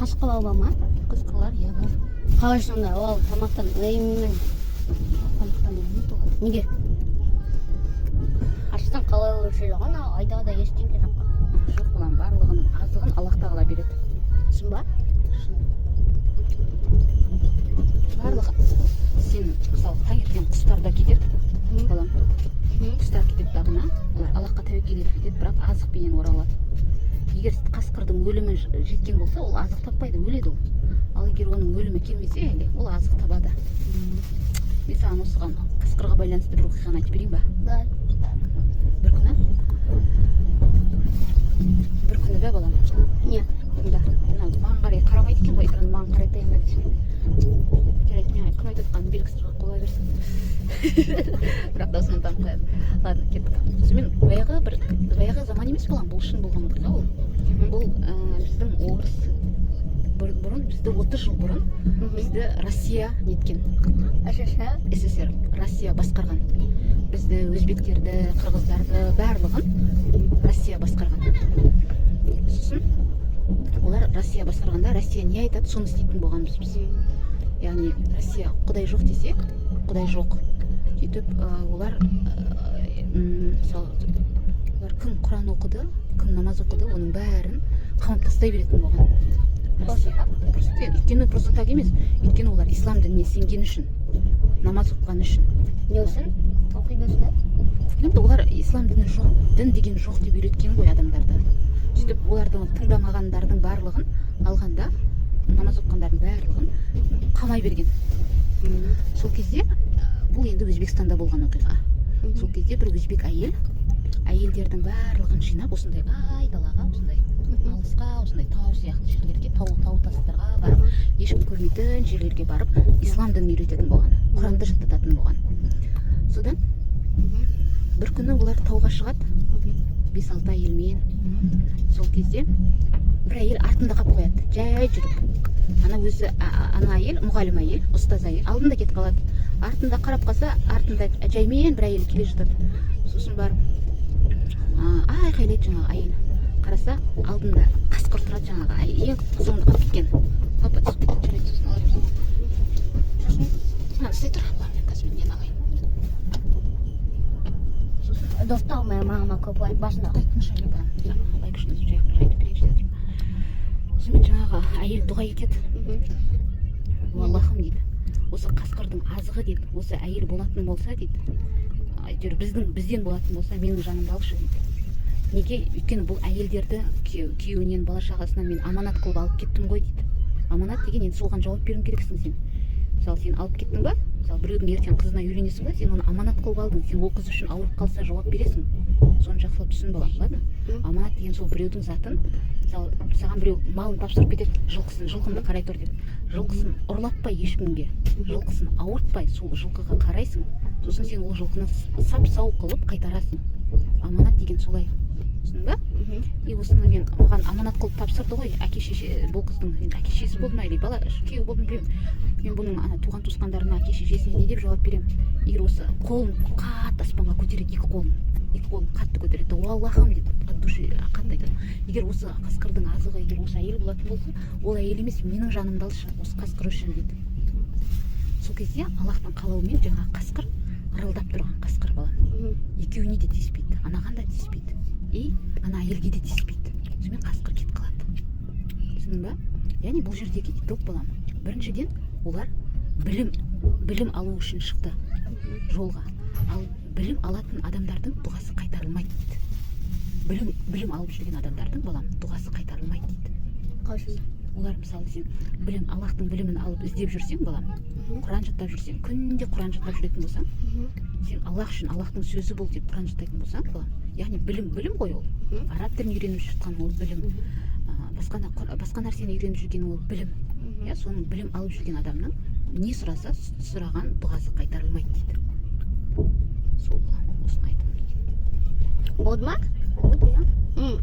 Қашқылау ба ма? Қасқырлар, иә бар. Қалай сонда ол тамақтан өлеймін. Тамақтан өлмейді ғой. Неге? Аштан қалай өлшеді ғой, айдағыда ештеңке жоқ. Жоқ балам, барлығының азығын Аллах тағала береді. Шын ба? Барлығы сен мысалы таңертең құстар да кетеді, балам. Құстар кетеді дағына, олар Аллахқа тәуекел етіп кетеді, бірақ азықпенен оралады. Егер қасқырдың өлімі жеткен болса, ол азық таппайды, өледі ол. Ал егер оның өлімі келмесе, ол азық табады. Мен саған осыған қасқырға байланысты бір оқиғаны айтып берейін ба? Да. Бір күні бе балам? Не? Тыңда, маған қарай қарамайды екен ғой, экран маған қарай таянбайды. Жарайды, мен кім айтып отқанын белгісіз қойып қоя берсін. Бірақ даусынан танып қояды. Ладно, кеттік. Сонымен баяғы заман емес балам, бұл шын болған оқиға ол. Бұл біздің орыс бұрын, бізді 30 жыл бұрын бізді Россия неткен. СССР, Россия басқарған. Бізді өзбектерді, қырғыздарды барлығын Россия басқарған. Сосын олар Россия басқарғанда Россия не айтады, соны істейтін болғанбыз біз. Яғни Россия құдай жоқ десе, құдай жоқ. Сөйтіп олар күн Құран оқыды, күн намаз оқыды, оның бәрін қамап тастай беретін болған. Өйткені просто так емес. Өйткені олар ислам дініне сенген үшін, намаз оқыған үшін. Не үшін? Оқи берсін. Енді олар ислам діні жоқ, дін деген жоқ деп үйреткен ғой адамдарды. Сөйтіп олардың тыңдамағандардың барлығын алғанда, намаз оқығандардың барлығын қамай берген. Сол кезде бұл енді Өзбекстанда болған оқиға. Сол кезде бір өзбек әйелдердің барлығын жинап, осындай айдалаға, осындай алысқа, осындай тау сияқты жерлерге, тау тастарға барып, ешкім көрмейтін жерлерге барып, ислам дінін үйрететін болған, Құранды жаттататын болған. Содан бір күні олар тауға шығады, 5-6 әйелмен. Сол кезде бір әйел артында қалып қояды, жай жүріп. Ана әйел, мұғалім әйел, ұстаз әйел, алдында кетіп қалады. Артында қарап қалса, артында жаймен бір әйел келе жатады. Сосын барып, айқайлайды жаңағы әйел. Қараса, алдында қасқыр тұрады жаңағы ең соңында қалып кеткен. Папа түсіп кеткен, жарайды, сосын алайын. Стай тұр, мен қазір нені алайын. Досты алмай мама көп лайк басында. Лайк үшін жайды берейік жатыр. Сонымен жаңағы әйел дұға етеді. Аллахым дейді, осы қасқырдың азығы дейді, осы әйел болатын болса дейді, бізден болатын болса, менің жанымды алшы дейді. Неге? Өйткені бұл әйелдерді күйеуінен, бала шағасынан мен аманат қылып алып кеттім ғой дейді. Аманат деген енді соған жауап беруің керексің сен. Мысалы, сен алып кеттің ба? Мысалы, біреудің ертең қызына үйленесің ба? Сен оны аманат қылып алдың. Сен ол қыз үшін ауырып қалса жауап бересің. Соны жақсылап түсін балам, ладно? Аманат деген сол біреудің затын. Мысалы, саған біреу малын тапсырып кетеді, жылқымды қарай тұр деп. Жылқысын ұрлатпай ешкімге, жылқысын ауыртпай сол жылқыға қарайсың. Сосын сен ол жылқыны сап-сау қылып қайтарасың. Аманат деген солай. Түсіндің ба? И осыны мен оған аманат қылып тапсырды ғой, әке-шеше, бұл қыздың әке-шешесі болды ма, или бала күйеу болды ма білмеймін. Мен бұның туған туысқандарына, әке-шешесіне не деп жауап беремін? Егер осы қолын қатты аспанға көтереді, екі қолын қатты көтереді, Аллахым деп от души қатты айтады. Егер осы қасқырдың азығы, егер осы әйел болатын болса, ол әйел емес, менің жанымды алшы, осы қасқыр үшін дейді. Сол кезде Аллахтың қалауымен жаңағы қасқыр, ырылдап тұрған қасқыр балам, екеуіне де тиіспейді, анаған да тиіспейді, ана әйелге де тиіспейді. Сонымен қасқыр кетіп қалады. Түсіндің ба? Яғни бұл жердегі итог балам, біріншіден олар білім алу үшін шықты жолға. Ал білім алатын адамдардың дұғасы қайтарылмайды дейді. Білім алып жүрген адамдардың балам дұғасы қайтарылмайды дейді. Қалай? Олар мысалы сен Аллахтың білімін алып іздеп жүрсең балам, Құран жаттап жүрсең, күнде Құран жаттап жүретін болсаң, сен Аллах үшін Аллахтың сөзі бол деп Құран жаттайтын болсаң балам, яғни білім ғой ол. Араб тілін үйреніп жатқан ол білім. Басқа нәрсені үйреніп жүрген ол білім. Соның білім алып жүрген адамның не сұраса, сұраған дұғасы қайтарылмайды дейді. Сол осыны айтып. Болды ма? Болды, иә.